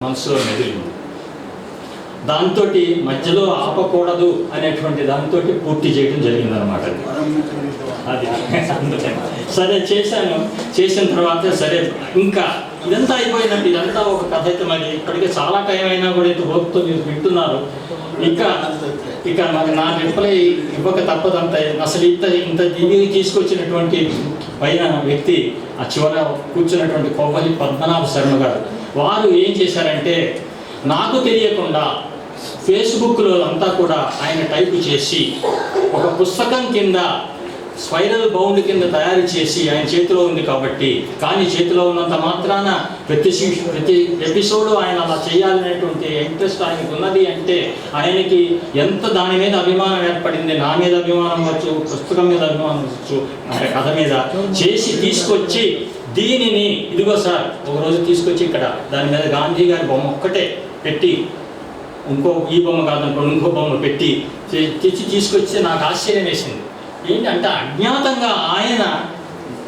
మనసులో మెదిలింది. దాంతో మధ్యలో ఆపకూడదు అనేటువంటి దాంతో పూర్తి చేయడం జరిగిందనమాట. అది అందుకని సరే చేశాను. చేసిన తర్వాత సరే ఇంకా ఇదంతా అయిపోయినట్టు ఇదంతా ఒక కథ అయితే మరి ఇప్పటికే చాలా టైం అయినా కూడా ఇంత ఓపికతో మీరు వింటున్నారు. ఇక మరి నా రిప్లై ఇవ్వక తప్పదంతా. అసలు ఇంత దిగి తీసుకొచ్చినటువంటి పైన వ్యక్తి ఆ చివర కూర్చున్నటువంటి కొవ్వలి పద్మనాభ శర్మ గారు, వారు ఏం చేశారంటే నాకు తెలియకుండా ఫేస్బుక్లో అంతా కూడా ఆయన టైప్ చేసి ఒక పుస్తకం కింద స్పైరల్ బౌండ్ కింద తయారు చేసి ఆయన చేతిలో ఉంది కాబట్టి, కానీ చేతిలో ఉన్నంత మాత్రాన ప్రతి ఎపిసోడ్ ఆయన అలా చేయాలనేటువంటి ఇంట్రెస్ట్ ఆయనకు ఉన్నది అంటే ఆయనకి ఎంత దాని మీద అభిమానం ఏర్పడింది. నా మీద అభిమానం వచ్చు, పుస్తకం మీద అభిమానం వచ్చు, కథ మీద చేసి తీసుకొచ్చి దీనిని ఇదిగో సార్ ఒకరోజు తీసుకొచ్చి ఇక్కడ దాని మీద గాంధీ గారి బొమ్మ ఒక్కటే పెట్టి, ఇంకో ఈ బొమ్మ కాదనుకోండి ఇంకో బొమ్మ పెట్టి తెచ్చి తీసుకొచ్చి నాకు ఆశ్చర్యం వేసింది. ఏంటంటే అజ్ఞాతంగా ఆయన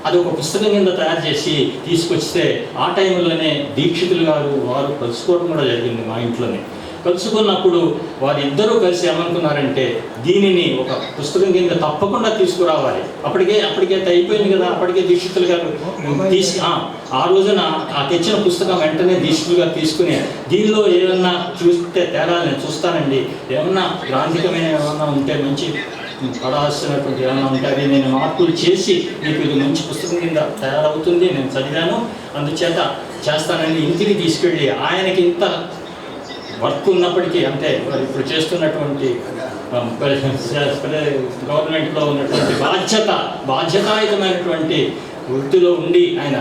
అది ఒక పుస్తకం కింద తయారు చేసి తీసుకొస్తే ఆ టైంలోనే దీక్షితులు గారు వారు కలుసుకోవడం కూడా జరిగింది మా ఇంట్లోనే. కలుసుకున్నప్పుడు వారిద్దరూ కలిసి ఏమనుకున్నారంటే దీనిని ఒక పుస్తకం కింద తప్పకుండా తీసుకురావాలి. అప్పటికే అయిపోయింది కదా. అప్పటికే దీక్షితులు గారు ఆ రోజున ఆ తెచ్చిన పుస్తకం వెంటనే దీక్షితులు గారు తీసుకుని దీనిలో ఏమన్నా చూస్తే తేడా నేను చూస్తానండి, ఏమన్నా గ్రాంధికమైన ఏమన్నా ఉంటే మంచి పడాల్సినటువంటి ఏమైనా ఉంటే అది నేను మార్పులు చేసి మీకు ఇది మంచి పుస్తకం కింద తయారవుతుంది, నేను చదివాను అందుచేత చేస్తానని ఇంటికి తీసుకెళ్ళి ఆయనకి ఇంత వర్క్ ఉన్నప్పటికీ అంటే ఇప్పుడు చేస్తున్నటువంటి గవర్నమెంట్లో ఉన్నటువంటి బాధ్యతాయుతమైనటువంటి వృత్తిలో ఉండి ఆయన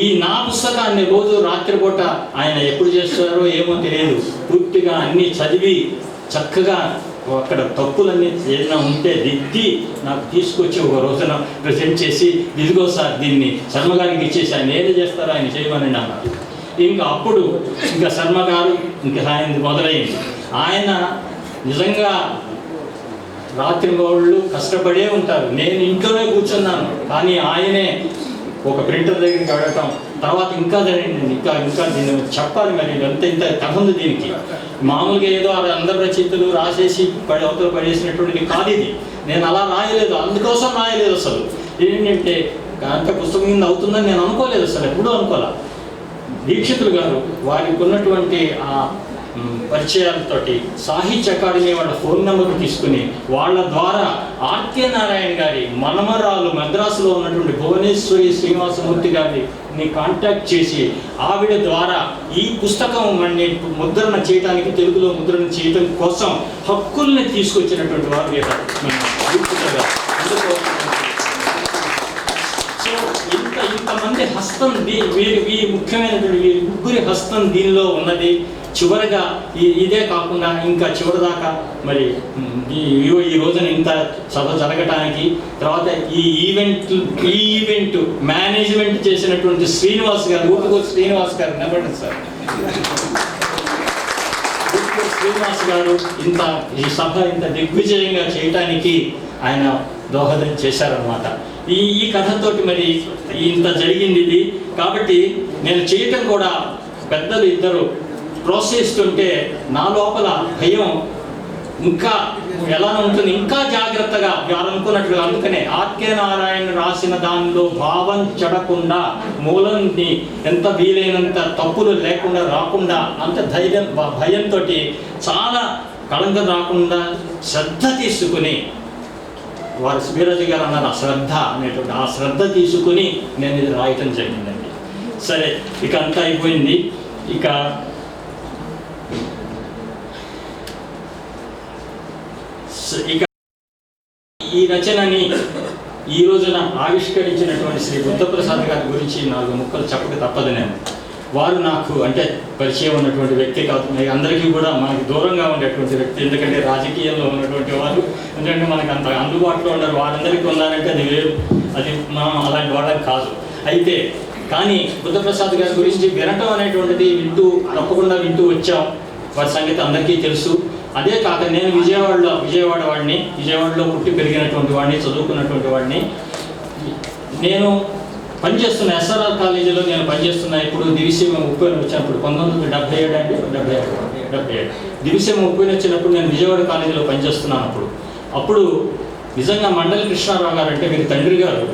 ఈ నా పుస్తకాన్ని రోజు రాత్రిపూట ఆయన ఎప్పుడు చేస్తారో ఏమో తెలియదు, పూర్తిగా అన్నీ చదివి చక్కగా అక్కడ తప్పులన్నీ ఏదైనా ఉంటే దిద్ది నాకు తీసుకొచ్చి ఒక రోజున ప్రజెంట్ చేసి ఇదిగో సార్ దీన్ని శర్మ గారికి ఇచ్చేసి ఆయన ఏదో చేస్తారో ఆయన చేయమని అన్నారు. ఇంకా అప్పుడు ఇంకా శర్మ గారు ఇంకా ఆయన మొదలైంది. ఆయన నిజంగా రాత్రి వాళ్ళు కష్టపడే ఉంటారు. నేను ఇంట్లోనే కూర్చున్నాను, కానీ ఆయనే ఒక ప్రింటర్ దగ్గరికి అడగటం, తర్వాత ఇంకా దీన్ని చెప్పాలి, మరి ఇంత కథ ఉంది దీనికి. మామూలుగా ఏదో అందరి రచయితలు రాసేసి అవతల పడేసినటువంటిది కాదు ఇది. నేను అలా రాయలేదు, అందుకోసం రాయలేదు. అసలు ఏంటంటే అంత పుస్తకం కింద అవుతుందని నేను అనుకోలేదు, అసలు ఎప్పుడూ అనుకోలే. దీక్షితులు గారు వారికి ఉన్నటువంటి ఆ పరిచయాలతోటి సాహిత్య అకాడమీ వాళ్ళ ఫోన్ నెంబర్ తీసుకుని వాళ్ళ ద్వారా ఆర్కే నారాయణ గారి మనమరాలు మద్రాసులో ఉన్నటువంటి భువనేశ్వరి శ్రీనివాసమూర్తి గారిని కాంటాక్ట్ చేసి ఆవిడ ద్వారా ఈ పుస్తకం ముద్రణ చేయడానికి, తెలుగులో ముద్రణ చేయడం కోసం హక్కుల్ని తీసుకొచ్చినటువంటి వారు దీక్షితులు గారు. సో ఇంతమంది హస్తం ఈ ముఖ్యమైనటువంటి వీరి ముగ్గురి హస్తం దీనిలో ఉన్నది. చివరగా ఇదే కాకుండా ఇంకా చివరిదాకా మరి ఈ రోజున ఇంత సభ జరగటానికి తర్వాత ఈ ఈవెంట్ మేనేజ్మెంట్ చేసినటువంటి శ్రీనివాస్ గారు, ఊటుకూరు శ్రీనివాస్ గారు నిలబడండి సార్. ఊటుకూరు శ్రీనివాస్ గారు ఈ సభ ఇంత దిగ్విజయంగా చేయటానికి ఆయన దోహదం చేశారన్నమాట. ఈ కథతోటి మరి ఇంత జరిగింది ఇది. కాబట్టి నేను చేయటం కూడా పెద్దలు ఇద్దరు ప్రోత్సహిస్తుంటే నా లోపల భయం ఇంకా ఎలా ఉంటుంది, ఇంకా జాగ్రత్తగా అనుకున్నట్లుగా. అందుకనే ఆర్కే నారాయణ రాసిన దానిలో భావం చెడకుండా, మూలంని ఎంత వీలైనంత తప్పులు లేకుండా రాకుండా అంత భయంతో చాలా కళంకం రాకుండా శ్రద్ధ తీసుకుని, వారు సుబీరాజు గారు అన్నారు ఆ శ్రద్ధ అనేటువంటి ఆ శ్రద్ధ తీసుకుని నేను ఇది రాయటం జరిగిందండి. సరే ఇక అంతా అయిపోయింది. ఇక ఈ రచనని ఈ రోజున ఆవిష్కరించినటువంటి శ్రీ బుద్ధప్రసాద్ గారి గురించి 4 ముక్కలు చెప్పక తప్పదు. నేను వారు నాకు అంటే పరిచయం ఉన్నటువంటి వ్యక్తి కాదు, అందరికీ కూడా మనకి దూరంగా ఉండేటువంటి వ్యక్తి. ఎందుకంటే రాజకీయంలో ఉన్నటువంటి వారు ఎందుకంటే మనకు అంత అందుబాటులో ఉండరు. వారందరికీ ఉన్నారంటే అది వేరు, అది మనం అలాంటి వాళ్ళకి కాదు. అయితే కానీ బుద్ధప్రసాద్ గారి గురించి వినటం అనేటువంటిది తప్పకుండా వింటూ వచ్చాం. వారి సంగతి అందరికీ తెలుసు. అదే కాక నేను విజయవాడలో పుట్టి పెరిగినటువంటి వాడిని, చదువుకున్నటువంటి వాడిని. నేను పనిచేస్తున్న ఎస్ఆర్ఆర్ కాలేజీలో నేను పనిచేస్తున్నా. ఇప్పుడు దివిసీమ 30 వచ్చినప్పుడు 1977 అండి, 77 దివిసీమ 30 వచ్చినప్పుడు నేను విజయవాడ కాలేజీలో పనిచేస్తున్నాను. అప్పుడు నిజంగా మండలి కృష్ణారావు గారు అంటే వీరి తండ్రి గారు,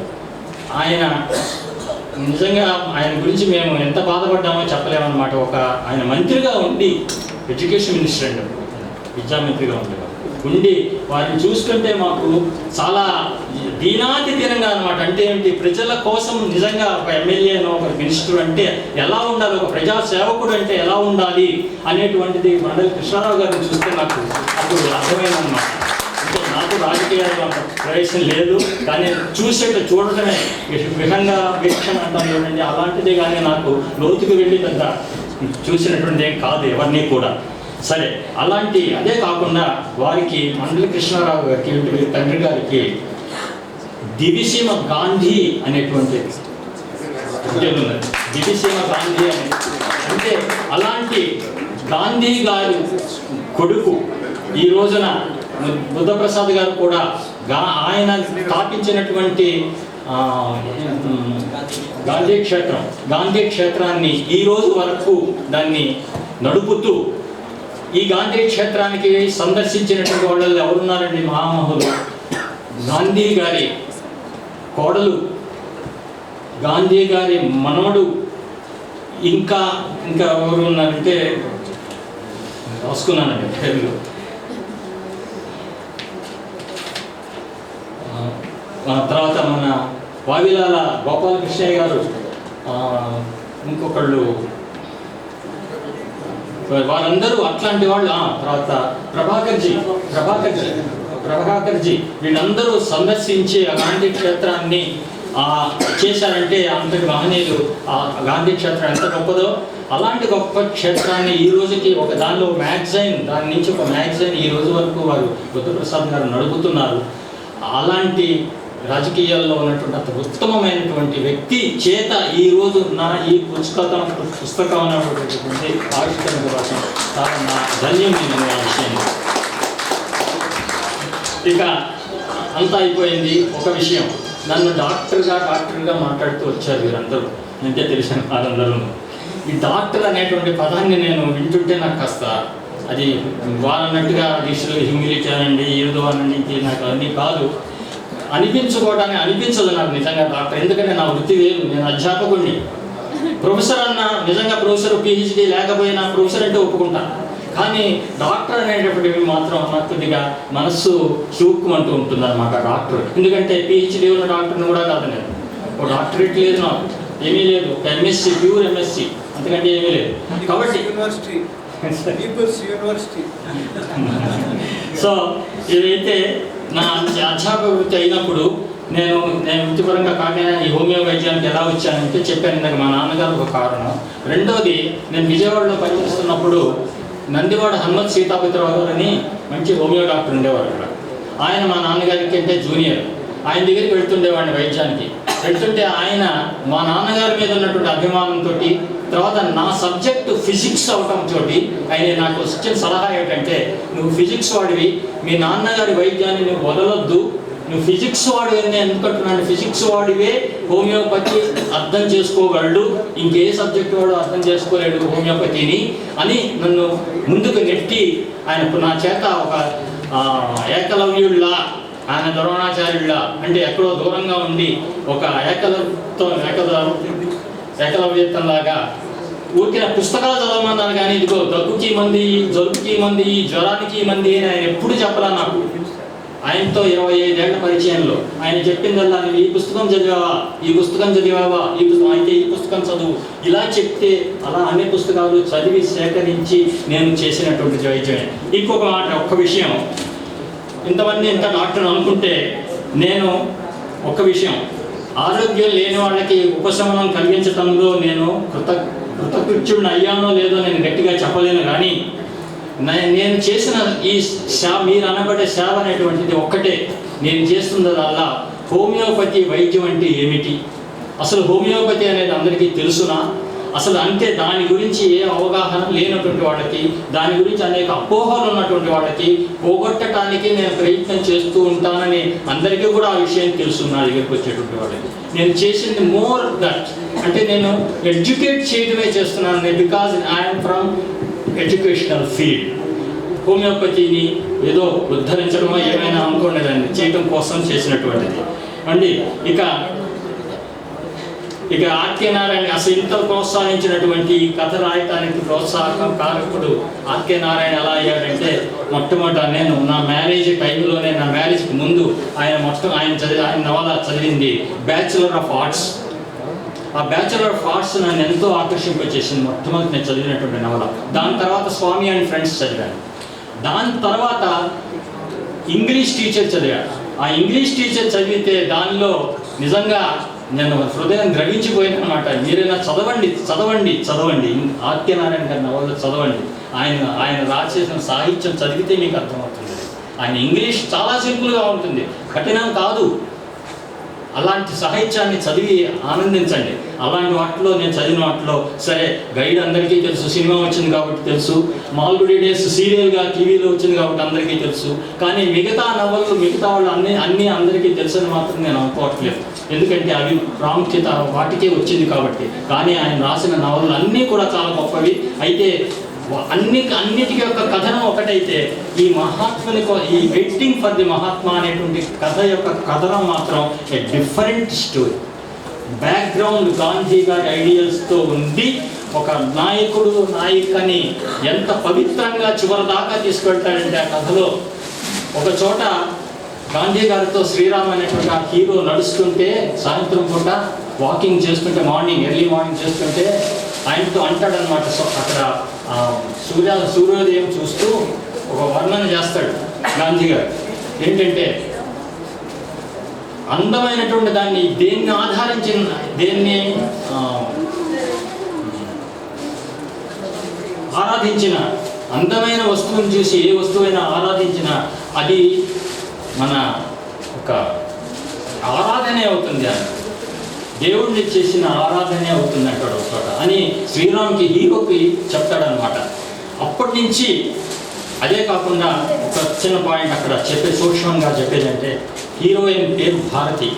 ఆయన నిజంగా ఆయన గురించి మేము ఎంత బాధపడ్డామో చెప్పలేమన్నమాట. ఆయన మంత్రిగా ఉండి, ఎడ్యుకేషన్ మినిస్టర్ అండి, విద్యామంత్రిగా ఉండి వారిని చూస్తుంటే మాకు చాలా దీనాతి దీనంగా అనమాట. అంటే ఏంటి, ప్రజల కోసం నిజంగా ఒక ఎమ్మెల్యేనో ఒక మినిస్టర్ అంటే ఎలా ఉండాలి, ఒక ప్రజా సేవకుడు అంటే ఎలా ఉండాలి అనేటువంటిది మండలి కృష్ణారావు గారిని చూస్తే నాకు అప్పుడు అర్థమైందన్నమాట. అంటే నాకు రాజకీయాల్లో ప్రవేశం లేదు, కానీ చూడటమే వీక్షణ అంటాం చూడండి, అలాంటిది కానీ నాకు లోతుకు వెళ్ళి పెద్ద చూసినటువంటి ఏం కాదు ఎవరిని కూడా. సరే, అదే కాకుండా వారికి మండలి కృష్ణారావు గారికి తండ్రి గారికి దివిసీమ గాంధీ అనేటువంటి దివిసీమ గాంధీ అంటే అలాంటి గాంధీ గారి కొడుకు ఈ రోజున బుద్ధప్రసాద్ గారు కూడా ఆయన స్థాపించినటువంటి గాంధీ క్షేత్రాన్ని ఈ రోజు వరకు దాన్ని నడుపుతూ, ఈ గాంధీ క్షేత్రానికి సందర్శించినటువంటి వాళ్ళు ఎవరున్నారండి, మహామహులు గాంధీ గారి కోడలు, గాంధీ గారి మనవడు, ఇంకా ఎవరు ఉన్నారంటే రాసుకున్నానండి పేర్లు. తర్వాత మన వావిలాల గోపాలకృష్ణయ్య గారు, ఇంకొకళ్ళు, వారందరూ అట్లాంటి వాళ్ళు. తర్వాత ప్రభాకర్జీ వీళ్ళందరూ సందర్శించి ఆ గాంధీ క్షేత్రాన్ని చేశారంటే అంతటి మహనీయులు. ఆ గాంధీ క్షేత్రం ఎంత గొప్పదో, అలాంటి గొప్ప క్షేత్రాన్ని ఈ రోజుకి దాని నుంచి ఒక మ్యాగజైన్ ఈ రోజు వరకు వారు బుద్ధప్రసాద్ గారు నడుపుతున్నారు. అలాంటి రాజకీయాల్లో ఉన్నటువంటి అంత ఉత్తమమైనటువంటి వ్యక్తి చేత ఈ రోజు ఈ పుస్తకం అనేటువంటి ఆవిష్కరణ కోసం చాలా నా ధన్యం నేను ఆ విషయాన్ని. ఇక అంతా అయిపోయింది. ఒక విషయం, నన్ను డాక్టర్గా మాట్లాడుతూ వచ్చారు వీరందరూ, అంటే తెలిసిన వారందరూ. ఈ డాక్టర్ అనేటువంటి పదాన్ని నేను వింటుంటే నాకు కాస్త అది వాళ్ళన్నట్టుగా హ్యూమిలిటీ అనండి, ఏదో అనండి, నాకు అన్నీ కాదు అనిపించుకోవడానికి అనిపించదు నాకు నిజంగా డాక్టర్. ఎందుకంటే నా వృత్తి వేరు, నేను అధ్యాపకుడిని. ప్రొఫెసర్ అన్న నిజంగా ప్రొఫెసర్ పిహెచ్డి లేకపోయినా ప్రొఫెసర్ అంటే ఒప్పుకుంటాను, కానీ డాక్టర్ అనేటప్పటికి మాత్రం నాకు కొద్దిగా మనస్సు చూక్కుమంటూ ఉంటుంది అన్నమాట డాక్టర్. ఎందుకంటే పిహెచ్డి ఉన్న డాక్టర్ని కూడా కాదు నేను, ఒక డాక్టరేట్ లేదు నాకు, ఏమీ లేదు, ఎంఎస్సి, ప్యూర్ ఎంఎస్సి, అంతకంటే ఏమీ లేదు. కాబట్టి సో ఇదైతే నా అధ్యాపక వృత్తి అయినప్పుడు నేను వృత్తిపరంగా కాకుండా ఈ హోమియో వైద్యానికి ఎలా వచ్చానంటే చెప్పాను ఇందాక, మా నాన్నగారు ఒక కారణం. రెండోది, నేను విజయవాడలో పనిచేస్తున్నప్పుడు నందివాడ హనుమత్ సీతాపతిరావు గారు అని మంచి హోమియో డాక్టర్ ఉండేవారు అక్కడ. ఆయన మా నాన్నగారికి అంటే జూనియర్. ఆయన దగ్గరికి వెళ్తుండేవాడిని వైద్యానికి. వెళ్తుంటే ఆయన మా నాన్నగారి మీద ఉన్నటువంటి అభిమానంతో, తర్వాత నా సబ్జెక్టు ఫిజిక్స్ అవటంతో ఆయన నాకు ఇచ్చిన సలహా ఏంటంటే, నువ్వు ఫిజిక్స్ వాడివి, మీ నాన్నగారి వైద్యాన్ని నువ్వు వదలొద్దు, నువ్వు ఫిజిక్స్ వాడివని ఎందుకంటున్నాను, ఫిజిక్స్ వాడివే హోమియోపతి అర్థం చేసుకోగలడు, ఇంకే సబ్జెక్ట్ వాడు అర్థం చేసుకోలేడు హోమియోపతిని అని నన్ను ముందుకు నెట్టి ఆయన నా చేత ఒక ఏకలవ్యుళ్ళ, ఆయన ద్రోణాచార్యుళ్ళ, అంటే ఎక్కడో దూరంగా ఉండి ఒక ఏకలవ్యత్తంలాగా ఊరికే పుస్తకాలు చదవమన్నారు, కానీ ఇదిగో దగ్గుకి మంది, జలుబుకి మంది, జ్వరానికి మంది అని ఆయన ఎప్పుడు చెప్పలా నాకు. ఆయనతో 25 ఏళ్ల పరిచయంలో ఆయన చెప్పిందల్లా, నువ్వు ఈ పుస్తకం చదివావా, ఈ పుస్తకం చదివావా, ఈ పుస్తకం అయితే ఈ పుస్తకం చదువు, ఇలా చెప్తే అలా అన్ని పుస్తకాలు చదివి సేకరించి నేను చేసినటువంటి వైద్యమే. ఇంకొక మాట, ఒక్క విషయం, ఇంతమంది ఇంత డాక్టర్ అనుకుంటే నేను ఒక్క విషయం, ఆరోగ్యం లేని వాళ్ళకి ఉపశమనం కలిగించడంలో నేను కృతకృత్యుడిని అయ్యానో లేదో నేను గట్టిగా చెప్పలేను, కానీ నేను చేసిన ఈ మీరు అనబడే సేవ అనేటువంటిది ఒక్కటే. నేను చేస్తున్నదల్లా హోమియోపతి వైద్యం అంటే ఏమిటి, అసలు హోమియోపతి అనేది అందరికీ తెలుసునా, అసలు అంటే దాని గురించి ఏ అవగాహన లేనటువంటి వాళ్ళకి, దాని గురించి అనేక అపోహలు ఉన్నటువంటి వాళ్ళకి పోగొట్టడానికి నేను ప్రయత్నం చేస్తూ ఉంటానని అందరికీ కూడా ఆ విషయం తెలుసు. నా దగ్గరికి వచ్చేటువంటి వాళ్ళకి నేను చేసింది మోర్ దట్, అంటే నేను ఎడ్యుకేట్ చేయడమే చేస్తున్నాను. Because I'm from educational field. హోమియోపతిని ఏదో ఉద్ధరించడమో ఏమైనా అనుకోండి, దాన్ని చేయడం కోసం చేసినటువంటిది అండి. ఇక ఆర్కే నారాయణ అసలు ఇంత ప్రోత్సహించినటువంటి ఈ కథ రాయటానికి ప్రోత్సాహం కారకుడు ఆర్కే నారాయణ ఎలా అయ్యాడంటే, మొట్టమొదట నేను నా మ్యారేజ్ టైంలోనే, నా మ్యారేజ్కి ముందు ఆయన నవల చదివింది బ్యాచులర్ ఆఫ్ ఆర్ట్స్. ఆ బ్యాచులర్ ఆఫ్ ఆర్ట్స్ నన్ను ఎంతో ఆకర్షింపచేసింది. మొట్టమొదటి నేను చదివినటువంటి నవల. దాని తర్వాత స్వామి అండ్ ఫ్రెండ్స్ చదివాను. దాని తర్వాత ఇంగ్లీష్ టీచర్ చదివాను. ఆ ఇంగ్లీష్ టీచర్ చదివితే దానిలో నిజంగా నేను హృదయం ద్రవించిపోయింది అనమాట. మీరైనా చదవండి ఆర్కే నారాయణ గారి నవల చదవండి. ఆయన రాసేసిన సాహిత్యం చదివితే మీకు అర్థమవుతుంది. ఆయన ఇంగ్లీష్ చాలా సింపుల్గా ఉంటుంది, కఠినం కాదు. అలాంటి సాహిత్యాన్ని చదివి ఆనందించండి. అలాంటి వాటిలో నేను చదివిన వాటిలో సరే, గైడ్ అందరికీ తెలుసు, సినిమా వచ్చింది కాబట్టి తెలుసు, మాల్గుడి డేస్ సీరియల్గా టీవీలో వచ్చింది కాబట్టి అందరికీ తెలుసు. కానీ మిగతా నవలలు, మిగతా వాళ్ళు అన్నీ అందరికీ తెలుసని మాత్రం నేను అనుకోవట్లేదు. ఎందుకంటే అవి ప్రాముఖ్యత వాటికే వచ్చింది కాబట్టి. కానీ ఆయన రాసిన నవలలు అన్నీ కూడా చాలా గొప్పవి. అయితే అన్నిటికీ యొక్క కథనం ఒకటైతే, ఈ మహాత్ముని ఈ వెయిటింగ్ ఫర్ ది మహాత్మా అనేటువంటి కథ యొక్క కథనం మాత్రం a different story. Background Gandhi గారి ఐడియల్స్తో ఉంది. ఒక నాయకని ఎంత పవిత్రంగా చివరి దాకా తీసుకెళ్తాడంటే ఆ కథలో, ఒక చోట గాంధీ గారితో శ్రీరామ్ అనేటువంటి ఆ హీరో నడుస్తుంటే, సాయంత్రం పూట వాకింగ్ చేస్తుంటే, ఎర్లీ మార్నింగ్ చేస్తుంటే ఆయనతో అంటాడనమాట. సో అక్కడ సూర్యోదయం చూస్తూ ఒక వర్ణన చేస్తాడు గాంధీ గారు. ఏంటంటే, అందమైనటువంటి దాన్ని దేన్ని ఆరాధించిన, అందమైన వస్తువుని చూసి ఏ వస్తువైనా ఆరాధించిన అది మన ఒక ఆరాధనే అవుతుంది, అని దేవుడిని చేసిన ఆరాధనే అవుతుంది అంటాడు ఒక చోట అని శ్రీరామ్కి హీరోకి చెప్తాడనమాట. అప్పటి నుంచి అదే కాకుండా ఒక చిన్న పాయింట్ అక్కడ సూక్ష్మంగా చెప్పేదంటే, హీరోయిన్ పేరు భారతి,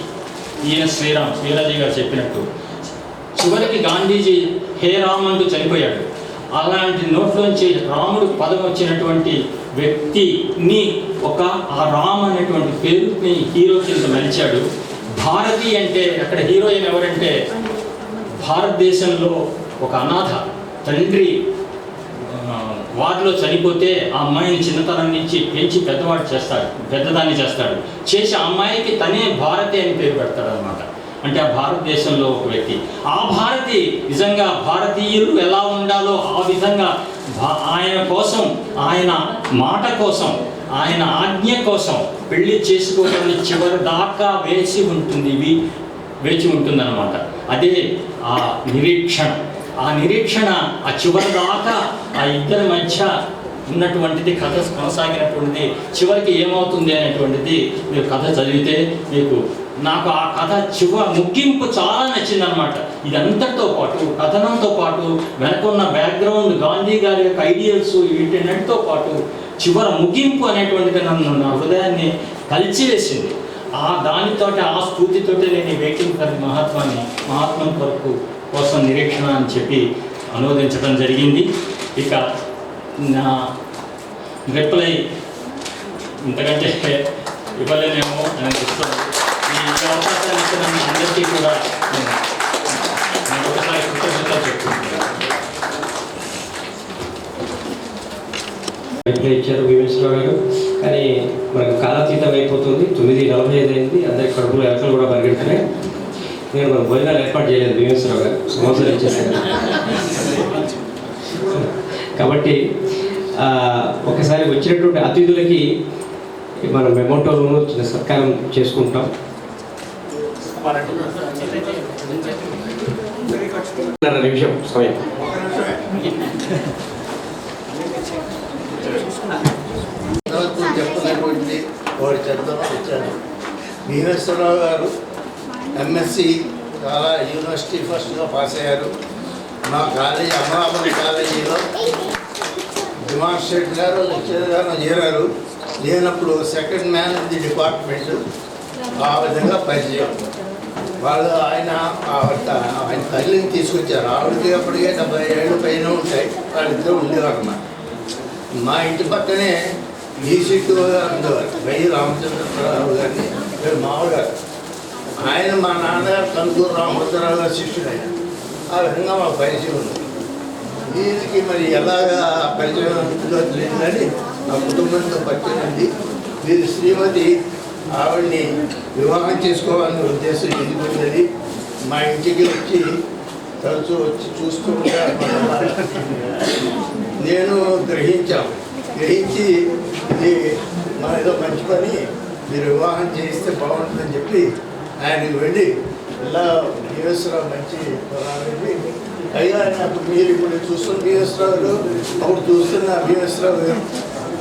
ఈయన శ్రీరామ్, శ్రీరాజీ గారు చెప్పినట్టు చివరికి గాంధీజీ హే రామ్ అంటూ చనిపోయాడు. అలాంటి నోట్లోంచి రాముడు పదం వచ్చినటువంటి వ్యక్తిని ఆ రామ్ అనేటువంటి పేరుని హీరో కింద మలిచాడు. భారతి అంటే అక్కడ హీరోయిన్ ఎవరంటే, భారతదేశంలో ఒక అనాథ, తండ్రి వారిలో చనిపోతే ఆ అమ్మాయిని చిన్నతనం నుంచి పెంచి పెద్దదాన్ని చేస్తాడు. చేసి ఆ అమ్మాయికి తనే భారతి అని పేరు పెడతాడు అనమాట. అంటే ఆ భారతదేశంలో ఒక వ్యక్తి. ఆ భారతి నిజంగా భారతీయులు ఎలా ఉండాలో ఆ విధంగా ఆయన కోసం, ఆయన మాట కోసం, ఆయన ఆజ్ఞ కోసం పెళ్లి చేసుకోవడానికి చివరి దాకా వేచి ఉంటుందన్నమాట. అదే ఆ నిరీక్షణ ఆ చివరి దాకా ఆ ఇద్దరి మధ్య ఉన్నటువంటిది కథ కొనసాగినటువంటిది. చివరికి ఏమవుతుంది అనేటువంటిది మీరు కథ చదివితే నాకు ఆ కథ ముగింపు చాలా నచ్చిందనమాట. ఇదంతటితో పాటు, కథనంతో పాటు వెనకున్న బ్యాక్గ్రౌండ్, గాంధీ గారి యొక్క ఐడియల్స్, వీటన్నిటితో పాటు చివరి ముగింపు అనేటువంటిది నా హృదయాన్ని కలిచివేసింది. దానితోటి, ఆ స్ఫూర్తితోటి నేను వెయిటింగ్ ఫర్ మహాత్మని కొరకు కోసం నిరీక్షణ అని చెప్పి అనువదించడం జరిగింది. ఇక నా రిప్లై ఇంతకంటే ఇవ్వలేనేమో అని అనిపిస్తుంది. ఈ అవకాశాన్ని ఇచ్చిన అందరికీ కూడా నేను ఒకసారి కృతజ్ఞతలు చెప్తున్నాను. ఇచ్చారు భీమేశ్వరరావు గారు. కానీ మనకు కాలాతీతం అయిపోతుంది, 9:45 అయింది. అందరికి కడుపులో ఎలకలు కూడా పరిగెడుతున్నాయి. నేను మన భోజనాలు ఏర్పాటు చేయలేదు, భీమేశ్వరరావు గారు సమోసాలు ఇచ్చేసారు. కాబట్టి ఒకసారి వచ్చినటువంటి అతిథులకి మనం మెమోటోను చిన్న సత్కారం చేసుకుంటాం. నిమిషం సమయం. చెప్తున్నటువంటి వాడు చదువు వచ్చాడు. భీమేశ్వరరావు గారు ఎంఎస్సి చాలా యూనివర్సిటీ ఫస్ట్గా పాస్ అయ్యారు. మా కాలేజీ అమరావతి కాలేజీలో డిమాన్స్ట్రేటర్ గారు లెక్చరర్ గారు చేరారు. లేనప్పుడు second man in the department ఆ విధంగా పనిచేయాలి. వాళ్ళు ఆయన తల్లిని తీసుకొచ్చారు. ఆవిడకి అప్పటికే 70 ఏళ్ళు పైన ఉంటాయి. వాళ్ళిద్దరూ ఉండేవారు అన్నమాట. మా ఇంటి పక్కనే ఈసీటు గారు ఉండేవారు. వై రామచంద్రరావు గారిని వీరు మామగారు. ఆయన మా నాన్నగారు కనుకూరు రామచంద్రరావు గారు శిష్యుడు. ఆయన ఆ విధంగా మాకు పరిచయం ఉంది. దీనికి మరి ఎలాగా పరిచయం లేదని ఆ కుటుంబంతో పరిచయం ఉంది. వీరి శ్రీమతి ఆవిడ్ని వివాహం చేసుకోవాలని ఉద్దేశం ఎందుకుంటుంది. మా ఇంటికి వచ్చి తరచూ వచ్చి చూస్తూ ఉంటారు. నేను గ్రహించి ఇది మన ఏదో మంచి పని, మీరు వివాహం చేయిస్తే బాగుంటుందని చెప్పి ఆయనకి వెళ్ళి ఇలా బిఎస్రావు మంచి వెళ్ళి అయ్యా నాకు మీరు ఇప్పుడు చూస్తున్న బిఎస్రావు అప్పుడు చూస్తున్న బిఎస్రావు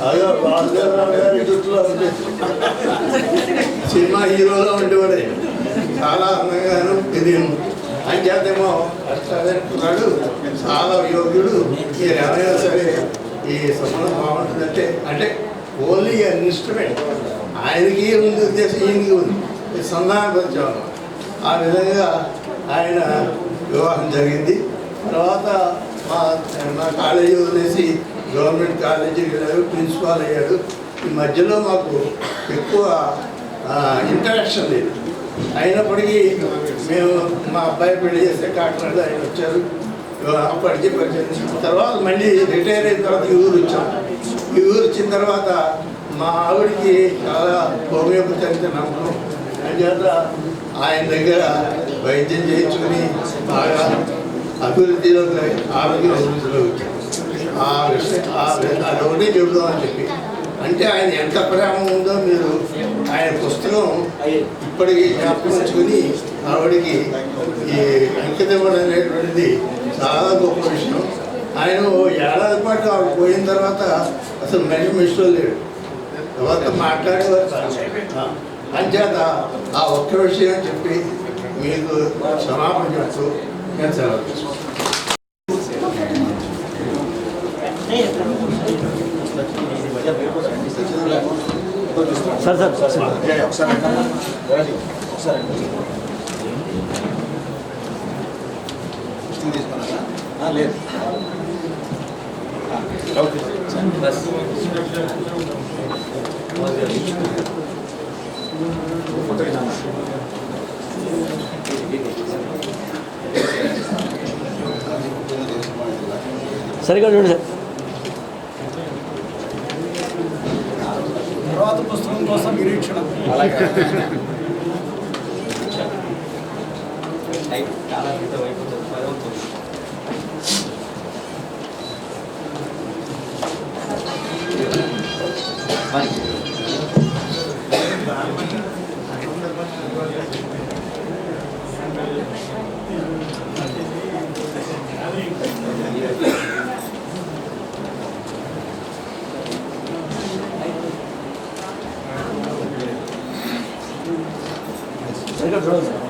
అయ్యో రాజారావు గారి చుట్టూ సినిమా హీరోలో ఉండేవాడే. చాలా అందంగాను ఇది అంచేతేమో కష్టాడు, చాలా యోగ్యుడు. మీరు ఎవరైనా సరే ఈ సంబంధం బాగుంటుందంటే అంటే ఓన్లీ అన్ ఇన్స్ట్రుమెంట్. ఆయనకి ఉంది ఉద్దేశం, ఈయనకి ఉంది సంధానపరిచేవాళ్ళం. ఆ విధంగా ఆయన వివాహం జరిగింది. తర్వాత మా కాలేజీ వదిలేసి గవర్నమెంట్ కాలేజీకి వెళ్ళాడు, ప్రిన్సిపాల్ అయ్యాడు. ఈ మధ్యలో మాకు ఎక్కువ ఇంటరాక్షన్ లేదు. అయినప్పటికీ మేము మా అబ్బాయి పెళ్లి చేస్తే కాకినాడలో ఆయన వచ్చారు. అప్పటికి పరిచయం. తర్వాత మళ్ళీ రిటైర్ అయిన తర్వాత ఈ ఊరు వచ్చాం. ఈ ఊరు వచ్చిన తర్వాత మా ఆవిడికి చాలా హోమియోపతి అంటే నమ్మకం. అంచేత ఆయన దగ్గర వైద్యం చేయించుకుని బాగా అభివృద్ధిలో ఆరోగ్య అభివృద్ధిలో వచ్చాం. ఆ విషయం అది ఒకటే చెబుదామని చెప్పి. అంటే ఆయన ఎంత ప్రేమ ఉందో మీరు ఆయన పుస్తకం ఇప్పటికీ జ్ఞాపకించుకుని ఆవిడికి ఈ అంకితం ఇవ్వడం అనేటువంటిది చాలా గొప్ప విషయం. ఆయన ఏడాది పాటు ఆవిడ పోయిన తర్వాత అసలు మిస్టో లేడు. తర్వాత మాట్లాడేవారు. అంచేత ఆ ఒక్క విషయం చెప్పి మీకు క్షమాపణ చెప్తూ నేను సెలవు తీసుకుంటాను. లేదు ఓకే సరిగా చూడండి సార్. తర్వాత పుస్తకం కోసం నిరీక్షణ. సరిగా చూడండి సార్.